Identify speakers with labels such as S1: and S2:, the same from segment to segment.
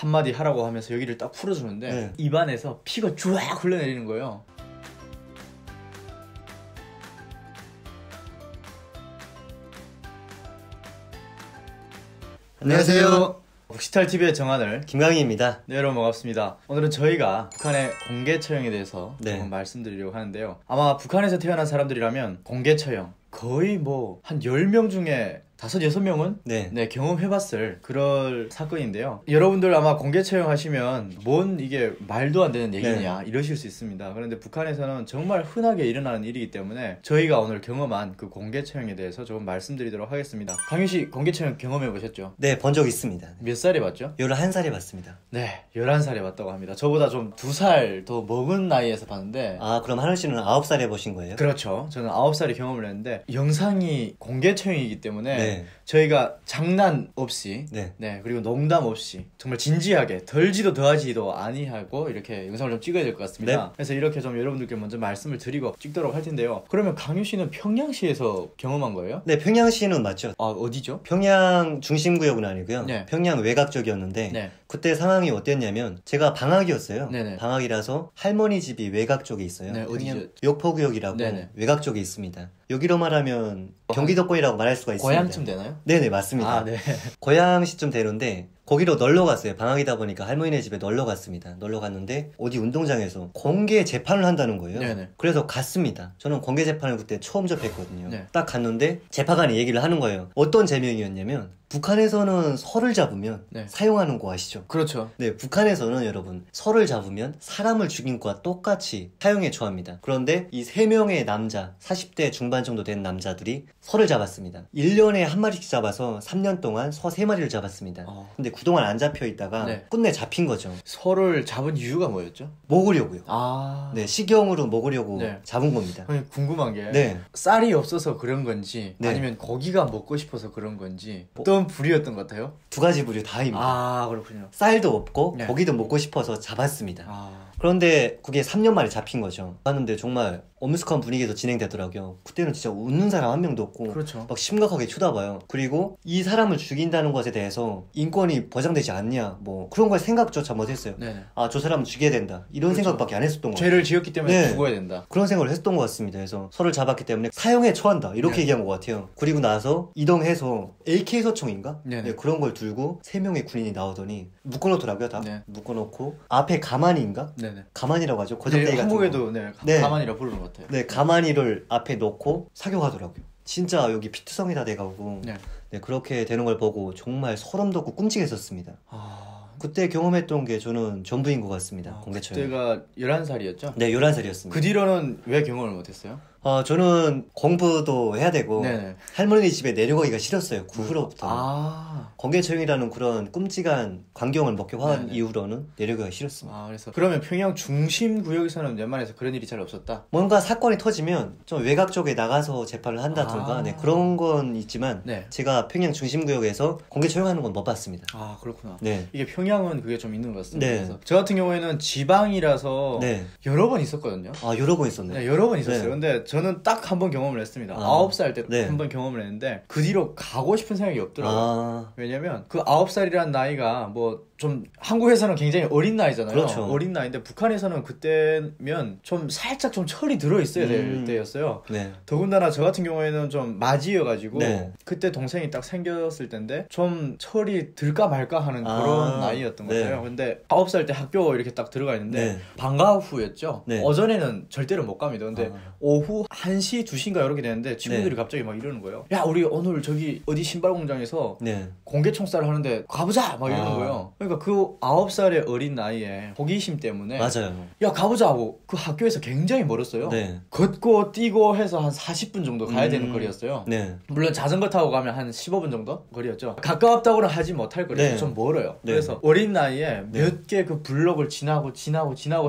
S1: 한마디 하라고 하면서 여기를 딱 풀어주는데
S2: 네.
S1: 입안에서 피가 쫙 흘러내리는 거예요. 안녕하세요. 북시탈TV의 정하늘
S2: 김강희입니다.
S1: 네, 여러분 반갑습니다. 오늘은 저희가 북한의 공개 처형에 대해서
S2: 네.
S1: 조금 말씀드리려고 하는데요. 아마 북한에서 태어난 사람들이라면 공개 처형 거의 뭐 한 10명 중에 5-6명은
S2: 네.
S1: 경험해봤을 그럴 사건인데요. 여러분들 아마 공개 처형하시면 뭔 이게 말도 안 되는 얘기냐 이러실 수 있습니다. 그런데 북한에서는 정말 흔하게 일어나는 일이기 때문에 저희가 오늘 경험한 그 공개 처형에 대해서 조금 말씀드리도록 하겠습니다. 강유씨 공개 처형 경험해보셨죠?
S2: 네, 본 적 있습니다.
S1: 몇 살에 봤죠?
S2: 11살에 봤습니다.
S1: 네, 11살에 봤다고 합니다. 저보다 좀 2살 더 먹은 나이에서 봤는데
S2: 아, 그럼 하늘 씨는 9살에 보신 거예요?
S1: 그렇죠. 저는 9살에 경험을 했는데 영상이 공개 처형이기 때문에
S2: 네.
S1: 저희가 장난 없이
S2: 네.
S1: 그리고 농담 없이 정말 진지하게 덜지도 더하지도 아니하고 이렇게 영상을 좀 찍어야 될 것 같습니다.
S2: 네.
S1: 그래서 이렇게 좀 여러분들께 먼저 말씀을 드리고 찍도록 할 텐데요. 그러면 강유 씨는 평양시에서 경험한 거예요?
S2: 네, 평양시는 맞죠?
S1: 아, 어디죠?
S2: 평양 중심구역은 아니고요.
S1: 네.
S2: 평양 외곽 쪽이었는데
S1: 네.
S2: 그때 상황이 어땠냐면 제가 방학이었어요.
S1: 네네.
S2: 방학이라서 할머니 집이 외곽 쪽에 있어요.
S1: 네,
S2: 평양
S1: 어디죠?
S2: 욕포구역이라고
S1: 네네.
S2: 외곽 쪽에 있습니다. 여기로 말하면 경기도권이라고 말할 수가 있습니다.
S1: 고향쯤 되나요?
S2: 네네, 맞습니다.
S1: 아, 네.
S2: 고양시쯤 되는데 거기로 놀러 갔어요. 방학이다 보니까 할머니네 집에 놀러 갔습니다. 놀러 갔는데 어디 운동장에서 공개 재판을 한다는 거예요.
S1: 네네.
S2: 그래서 갔습니다. 저는 공개 재판을 그때 처음 접했거든요.
S1: 네.
S2: 딱 갔는데 재판관이 얘기를 하는 거예요. 어떤 제명이었냐면 북한에서는 설을 잡으면
S1: 네.
S2: 사용하는 거 아시죠?
S1: 그렇죠.
S2: 네, 북한에서는 여러분 설을 잡으면 사람을 죽인 것과 똑같이 사용에 처합니다. 그런데 이 3명의 남자, 40대 중반 정도 된 남자들이 설을 잡았습니다. 1년에 한 마리씩 잡아서 3년 동안 서 3마리를 잡았습니다. 근데 그동안 안 잡혀 있다가
S1: 네.
S2: 끝내 잡힌 거죠.
S1: 서를 잡은 이유가 뭐였죠?
S2: 먹으려고요.
S1: 아,
S2: 네, 식용으로 먹으려고
S1: 네.
S2: 잡은 겁니다.
S1: 아니, 궁금한 게
S2: 네.
S1: 쌀이 없어서 그런 건지
S2: 네.
S1: 아니면 고기가 먹고 싶어서 그런 건지 어떤 부류였던 것 같아요?
S2: 두 가지 부류 다입니다.
S1: 아, 그렇군요.
S2: 쌀도 없고
S1: 네.
S2: 고기도 먹고 싶어서 잡았습니다.
S1: 아,
S2: 그런데 그게 3년 만에 잡힌 거죠. 봤는데 정말 엄숙한 분위기에서 진행되더라고요. 그때는 진짜 웃는 사람 한 명도 없고
S1: 그렇죠.
S2: 막 심각하게 쳐다봐요. 그리고 이 사람을 죽인다는 것에 대해서 인권이 보장되지 않냐 뭐 그런 걸 생각조차 못했어요.
S1: 네네.
S2: 아, 저 사람은 죽여야 된다 이런
S1: 그렇죠.
S2: 생각밖에 안 했었던 거예요.
S1: 죄를 지었기 때문에
S2: 네.
S1: 죽어야 된다.
S2: 그런 생각을 했던 것 같습니다. 그래서 서를 잡았기 때문에 사형에 처한다 이렇게
S1: 네.
S2: 얘기한 것 같아요. 그리고 나서 이동해서 AK 소총인가?
S1: 네네.
S2: 네, 그런 걸 들고 3명의 군인이 나오더니 묶어놓더라고요. 다
S1: 네.
S2: 묶어놓고 앞에 가만히인가?
S1: 네네.
S2: 가만히라고 하죠.
S1: 네,
S2: 고정대기 같은 거.
S1: 한국에도
S2: 네.
S1: 가만히라 부르는 것 같아요.
S2: 네, 가만히를 앞에 놓고 사격하더라고요. 진짜 여기 피투성이 다 돼가고
S1: 네.
S2: 네, 그렇게 되는 걸 보고 정말 소름 돋고 끔찍했었습니다.
S1: 아,
S2: 그때 경험했던 게 저는 전부인 것 같습니다. 공개처형.
S1: 그때가 11살이었죠?
S2: 네, 11살이었습니다.
S1: 그 뒤로는 왜 경험을 못했어요?
S2: 저는 공부도 해야 되고
S1: 네네.
S2: 할머니 집에 내려가기가 싫었어요. 그 후로부터.
S1: 아,
S2: 공개처형이라는 그런 끔찍한 광경을 목격한
S1: 네네.
S2: 이후로는 내려가기가 싫었습니다.
S1: 아, 그래서 그러면 평양 중심 구역에서는 웬만해서 그런 일이 잘 없었다?
S2: 뭔가 사건이 터지면 좀 외곽 쪽에 나가서 재판을 한다든가
S1: 아.
S2: 네, 그런 건 있지만
S1: 네.
S2: 제가 평양 중심구역에서 공개 처형하는 건 못 봤습니다.
S1: 아, 그렇구나.
S2: 네.
S1: 이게 평양은 그게 좀 있는 것 같습니다.
S2: 네.
S1: 그래서 저 같은 경우에는 지방이라서
S2: 네.
S1: 여러 번 있었거든요.
S2: 아, 여러 번 있었네요.
S1: 네, 여러 번 있었어요.
S2: 네.
S1: 근데 저는 딱 한 번 경험을 했습니다.
S2: 아.
S1: 9살 때
S2: 네.
S1: 한 번 경험을 했는데 그 뒤로 가고 싶은 생각이 없더라고요.
S2: 아,
S1: 왜냐면 그 9살이라는 나이가 뭐 좀 한국에서는 굉장히 어린 나이잖아요.
S2: 그렇죠.
S1: 어린 나이인데 북한에서는 그때면 좀 살짝 좀 철이 들어 있어야 될 때였어요.
S2: 네.
S1: 더군다나 저 같은 경우에는 좀 맞이여가지고
S2: 네.
S1: 그때 동생이 딱 생겼을 텐데 좀 철이 들까 말까 하는
S2: 아,
S1: 그런 나이였던 것
S2: 네.
S1: 같아요. 근데 9살 때 학교 이렇게 딱 들어가 있는데
S2: 네.
S1: 방과 후였죠.
S2: 네.
S1: 오전에는 절대로 못 갑니다. 근데
S2: 아.
S1: 오후 1시, 2시인가 이렇게 되는데 친구들이
S2: 네.
S1: 갑자기 막 이러는 거예요. 야, 우리 오늘 저기 어디 신발 공장에서
S2: 네.
S1: 공개 총살을 하는데 가보자! 막 이러는
S2: 아.
S1: 거예요. 그러니까 그 9살의 어린 나이에 호기심 때문에
S2: 맞아요.
S1: 야, 가보자 하고 그 학교에서 굉장히 멀었어요.
S2: 네.
S1: 걷고 뛰고 해서 한 40분 정도 가야 되는 거리였어요.
S2: 네.
S1: 물론 자전거 타고 가면 한 15분 정도 거리였죠. 가까웠다고는 하지 못할 거리였죠.
S2: 네.
S1: 좀 멀어요.
S2: 네.
S1: 그래서 어린 나이에
S2: 네.
S1: 몇 개 그 블록을 지나고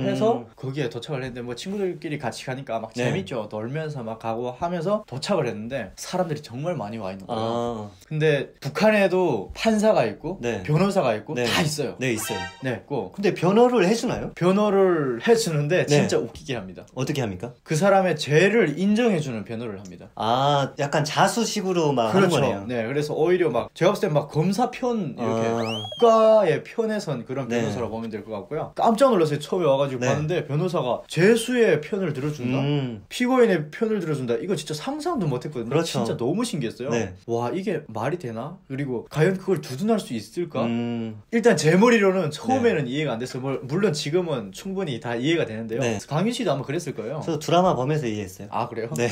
S1: 해서 거기에 도착을 했는데 뭐 친구들끼리 같이 가니까 막
S2: 네.
S1: 재밌죠. 놀면서 막 가고 하면서 도착을 했는데 사람들이 정말 많이 와 있는 거예요.
S2: 아,
S1: 근데 북한에도 판사가 있고
S2: 네.
S1: 변호사가 있고
S2: 네.
S1: 다 있어요.
S2: 네, 있어요.
S1: 네, 꼭
S2: 근데 변호를 해주나요?
S1: 변호를 해주는데 진짜 웃기게 합니다.
S2: 어떻게 합니까?
S1: 그 사람의 죄를 인정해주는 변호를 합니다.
S2: 아, 약간 자수식으로 막
S1: 그렇죠.
S2: 하는 거네요.
S1: 네, 그래서 오히려 막 제가 봤을 때 막 검사 편 이렇게
S2: 아.
S1: 국가의 편에선 그런
S2: 네.
S1: 변호사라고 보면 될 것 같고요. 깜짝 놀랐어요. 처음에 와가지고
S2: 네.
S1: 봤는데 변호사가 죄수의 편을 들어준다. 피고인의 편을 들어준다. 이거 진짜 상상도 못했거든요.
S2: 그렇죠.
S1: 진짜 너무 신기했어요.
S2: 네.
S1: 와, 이게 말이 되나? 그리고 과연 그걸 두둔할 수 있을까?
S2: 음.
S1: 일단 제 머리로는 처음에는 이해가 안 됐어요. 물론 지금은 충분히 다 이해가 되는데요.
S2: 네.
S1: 강윤 씨도 아마 그랬을 거예요.
S2: 저 드라마 보면서 이해했어요.
S1: 아, 그래요?
S2: 네.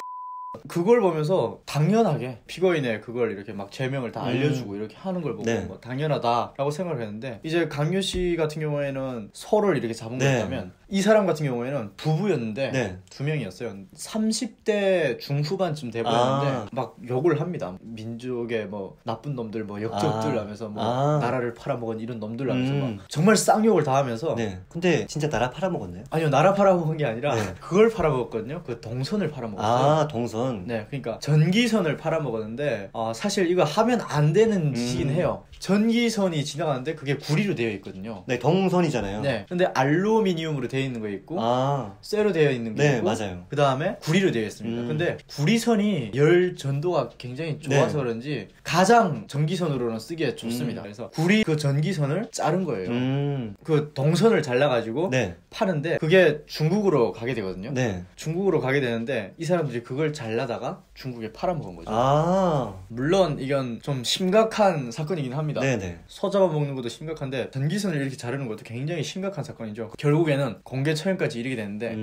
S1: 그걸 보면서 당연하게 피고인의 그걸 이렇게 막 죄명을 다 알려주고 이렇게 하는 걸 보고
S2: 네.
S1: 뭐 당연하다라고 생각을 했는데, 이제 강유 씨 같은 경우에는 서로를 이렇게 잡은
S2: 네.
S1: 거였다면 이 사람 같은 경우에는 부부였는데
S2: 네.
S1: 두 명이었어요. 30대 중후반쯤 돼 보였는데 막 욕을 합니다. 민족의 뭐 나쁜 놈들, 뭐 역적들 하면서 뭐 나라를 팔아먹은 이런 놈들 하면서 막 정말 쌍욕을 다 하면서.
S2: 네. 근데 진짜 나라 팔아먹었나요?
S1: 아니요, 나라 팔아먹은 게 아니라
S2: 네.
S1: 그걸 팔아먹었거든요. 그 동선을 팔아먹었어요.
S2: 아, 동선.
S1: 네, 그러니까 전기선을 팔아먹었는데 사실 이거 하면 안 되는 짓이긴 해요. 전기선이 지나가는데 그게 구리로 되어 있거든요.
S2: 네, 동선이잖아요.
S1: 네, 근데 알루미늄으로 되어 있는 거 있고
S2: 아.
S1: 쇠로 되어 있는 게
S2: 네,
S1: 있고
S2: 맞아요.
S1: 그 다음에 구리로 되어 있습니다. 근데 구리선이 열 전도가 굉장히 좋아서
S2: 네.
S1: 그런지 가장 전기선으로는 쓰기에 좋습니다. 그래서 구리 그 전기선을 자른 거예요. 그 동선을 잘라가지고
S2: 네.
S1: 파는데 그게 중국으로 가게 되거든요.
S2: 네.
S1: 중국으로 가게 되는데 이 사람들이 그걸 잘라다가 중국에 팔아먹은 거죠.
S2: 아.
S1: 물론 이건 좀 심각한 사건이긴 합니다.
S2: 네네.
S1: 소 잡아먹는 것도 심각한데 전기선을 이렇게 자르는 것도 굉장히 심각한 사건이죠. 결국에는 공개 처형까지 이르게 되는데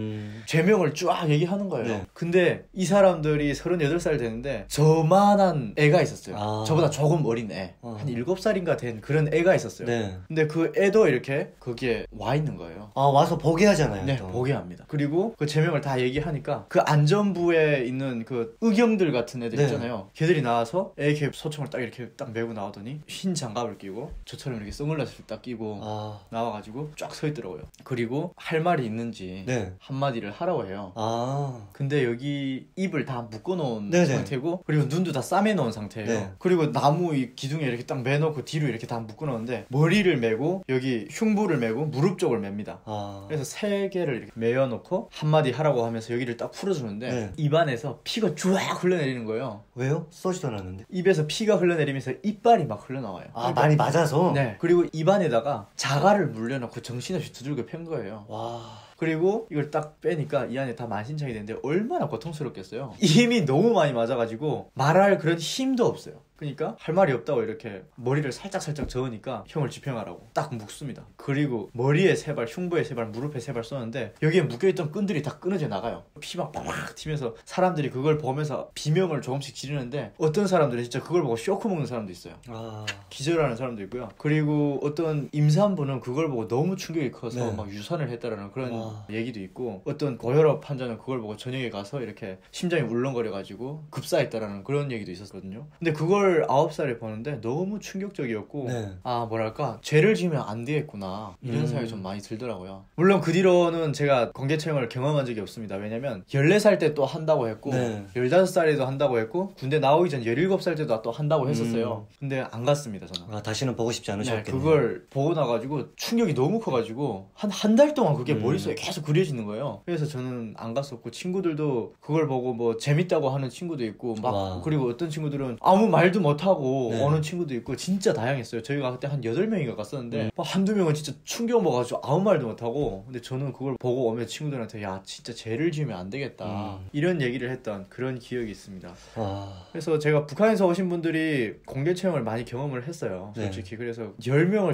S1: 죄명을 쫙 얘기하는 거예요.
S2: 네.
S1: 근데 이 사람들이 38살 되는데 저만한 애가 있었어요.
S2: 아.
S1: 저보다 조금 어린 애. 한 7살인가 된 그런 애가 있었어요.
S2: 네.
S1: 근데 그 애도 이렇게 거기에 와 있는 거예요.
S2: 아, 와서 보게 하잖아요.
S1: 네,
S2: 또.
S1: 보게 합니다. 그리고 그 제명을 다 얘기하니까 그 안전부에 있는 그 의경들 같은 애들
S2: 네.
S1: 있잖아요. 걔들이 나와서 AK 소총을 딱 이렇게 딱 메고 나오더니 흰 장갑을 끼고 저처럼 이렇게 선글라스를 딱 끼고 나와가지고 쫙 서 있더라고요. 그리고 할 말이 있는지
S2: 네.
S1: 한마디를 하라고 해요.
S2: 아.
S1: 근데 여기 입을 다 묶어놓은
S2: 네네.
S1: 상태고 그리고 눈도 다 싸매놓은 상태예요.
S2: 네.
S1: 그리고 나무 이 기둥에 이렇게 딱 매놓고 뒤로 이렇게 다 묶어놓은데 머리를 메고 여기 흉부를 메고 무릎 쪽을 맵니다.
S2: 아.
S1: 그래서 3개를 이렇게 메어놓고 한마디 하라고 하면서 여기를 딱 풀어주는데
S2: 네.
S1: 입안에서 피가 쫙 흘러내리는 거예요.
S2: 왜요? 쏘지도 않았는데.
S1: 입에서 피가 흘러내리면서 이빨이 막 흘러나와요.
S2: 아, 많이 맞아서?
S1: 네. 그리고 입안에다가 자갈을 물려놓고 정신없이 두들겨 팬 거예요.
S2: 와.
S1: 그리고 이걸 딱 빼니까 이 안에 다 만신창이 되는데 얼마나 고통스럽겠어요. 힘이 너무 많이 맞아가지고 말할 그런 힘도 없어요. 그러니까 할 말이 없다고 이렇게 머리를 살짝 저으니까 형을 집행하라고 딱 묶습니다. 그리고 머리에 3발, 흉부에 3발, 무릎에 3발 쏘는데 여기에 묶여있던 끈들이 다 끊어져 나가요. 피 막 팍팍 튀면서 사람들이 그걸 보면서 비명을 조금씩 지르는데 어떤 사람들은 진짜 그걸 보고 쇼크 먹는 사람도 있어요.
S2: 아.
S1: 기절하는 사람도 있고요. 그리고 어떤 임산부는 그걸 보고 너무 충격이 커서
S2: 네.
S1: 막 유산을 했다라는 그런
S2: 와.
S1: 얘기도 있고, 어떤 고혈압 환자는 그걸 보고 저녁에 가서 이렇게 심장이 울렁거려가지고 급사했다라는 그런 얘기도 있었거든요. 근데 그걸 9살에 보는데 너무 충격적이었고
S2: 네.
S1: 아, 뭐랄까, 죄를 지으면 안 되겠구나 이런 생각이 좀 많이 들더라고요. 물론 그 뒤로는 제가 공개 처형을 경험한 적이 없습니다. 왜냐면 14살 때 또 한다고 했고
S2: 네.
S1: 15살에도 한다고 했고 군대 나오기 전 17살 때도 또 한다고 했었어요. 근데 안 갔습니다, 저는.
S2: 아, 다시는 보고 싶지
S1: 네,
S2: 않으셨겠네요.
S1: 그걸 보고 나가지고 충격이 너무 커가지고 한 달 동안 그게 머릿속에 계속 그려지는 거예요. 그래서 저는 안 갔었고, 친구들도 그걸 보고 뭐 재밌다고 하는 친구도 있고 막
S2: 와.
S1: 그리고 어떤 친구들은 아무 말도 못하고
S2: 네.
S1: 오는 친구도 있고 진짜 다양했어요. 저희가 그때 한 8명인가 갔었는데 한두 명은 진짜 충격 먹어가지고 아무 말도 못하고, 근데 저는 그걸 보고 오면 친구들한테 야, 진짜 죄를 지으면 안 되겠다 이런 얘기를 했던 그런 기억이 있습니다.
S2: 와.
S1: 그래서 제가 북한에서 오신 분들이 공개 체험을 많이 경험을 했어요, 솔직히.
S2: 네.
S1: 그래서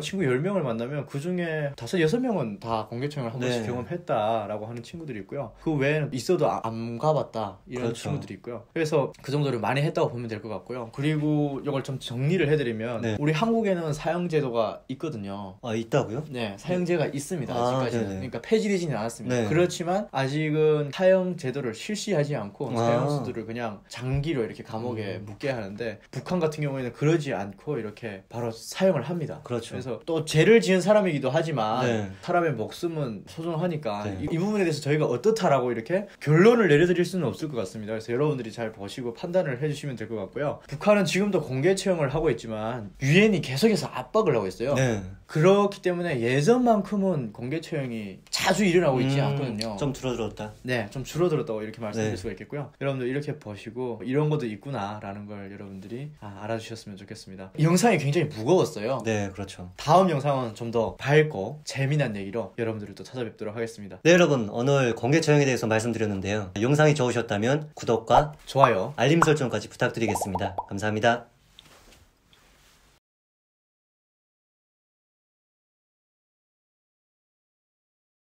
S1: 친구 10명을 만나면 그 중에 5, 6명은 다 공개 체험을 한 번씩
S2: 네.
S1: 경험했다라고 하는 친구들이 있고요. 그 외에는 있어도 안 가봤다 이런
S2: 그렇죠.
S1: 친구들이 있고요. 그래서 그 정도를 많이 했다고 보면 될 것 같고요. 그리고 이걸 좀 정리를 해드리면
S2: 네.
S1: 우리 한국에는 사형제도가 있거든요.
S2: 아, 있다고요?
S1: 네, 사형제가 있습니다.
S2: 아,
S1: 아직까지는.
S2: 네네.
S1: 그러니까 폐지되지는 않았습니다.
S2: 네.
S1: 그렇지만 아직은 사형 제도를 실시하지 않고
S2: 아.
S1: 사형수들을 그냥 장기로 이렇게 감옥에 묻게 하는데, 북한 같은 경우에는 그러지 않고 이렇게 바로 사형을 합니다.
S2: 그렇죠.
S1: 그래서 또 죄를 지은 사람이기도 하지만
S2: 네.
S1: 사람의 목숨은 소중하니까
S2: 네.
S1: 이 부분에 대해서 저희가 어떻다라고 이렇게 결론을 내려드릴 수는 없을 것 같습니다. 그래서 여러분들이 잘 보시고 판단을 해주시면 될 것 같고요. 북한은 지금 지금도 공개 채용을 하고 있지만 유엔이 계속해서 압박을 하고 있어요.
S2: 네.
S1: 그렇기 때문에 예전만큼은 공개 채용이 자주 일어나고 있지 않거든요.
S2: 좀 줄어들었다.
S1: 네, 좀 줄어들었다고 이렇게 말씀드릴
S2: 네.
S1: 수가 있겠고요. 여러분들 이렇게 보시고 이런 것도 있구나라는 걸 여러분들이 알아주셨으면 좋겠습니다. 이 영상이 굉장히 무거웠어요.
S2: 네, 그렇죠.
S1: 다음 영상은 좀 더 밝고 재미난 얘기로 여러분들을 또 찾아뵙도록 하겠습니다.
S2: 네, 여러분, 오늘 공개 채용에 대해서 말씀드렸는데요. 영상이 좋으셨다면 구독과
S1: 좋아요.
S2: 알림 설정까지 부탁드리겠습니다. 감사합니다.